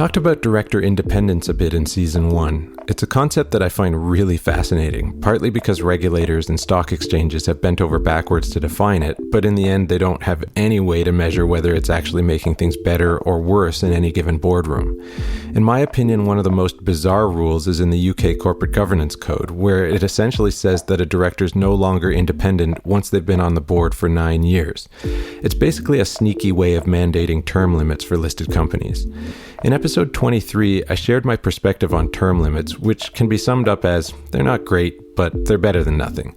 talked about director independence a bit in Season 1. It's a concept that I find really fascinating, partly because regulators and stock exchanges have bent over backwards to define it, but in the end they don't have any way to measure whether it's actually making things better or worse in any given boardroom. In my opinion, one of the most bizarre rules is in the UK Corporate Governance Code, where it essentially says that a director is no longer independent once they've been on the board for 9 years. It's basically a sneaky way of mandating term limits for listed companies. In episode 23, I shared my perspective on term limits, which can be summed up as, they're not great, but they're better than nothing.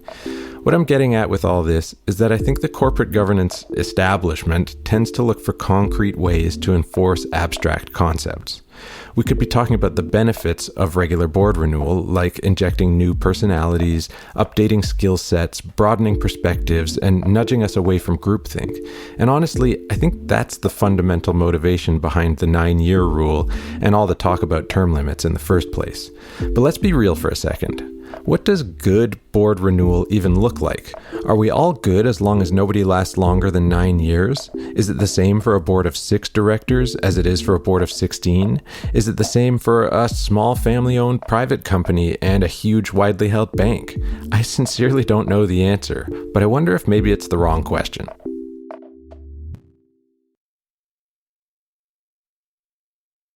What I'm getting at with all this is that I think the corporate governance establishment tends to look for concrete ways to enforce abstract concepts. We could be talking about the benefits of regular board renewal, like injecting new personalities, updating skill sets, broadening perspectives, and nudging us away from groupthink. And honestly, I think that's the fundamental motivation behind the 9-year rule and all the talk about term limits in the first place. But let's be real for a second. What does good board renewal even look like? Are we all good as long as nobody lasts longer than 9 years? Is it the same for a board of 6 directors as it is for a board of 16? Is it the same for a small family-owned private company and a huge widely held bank? I sincerely don't know the answer, but I wonder if maybe it's the wrong question.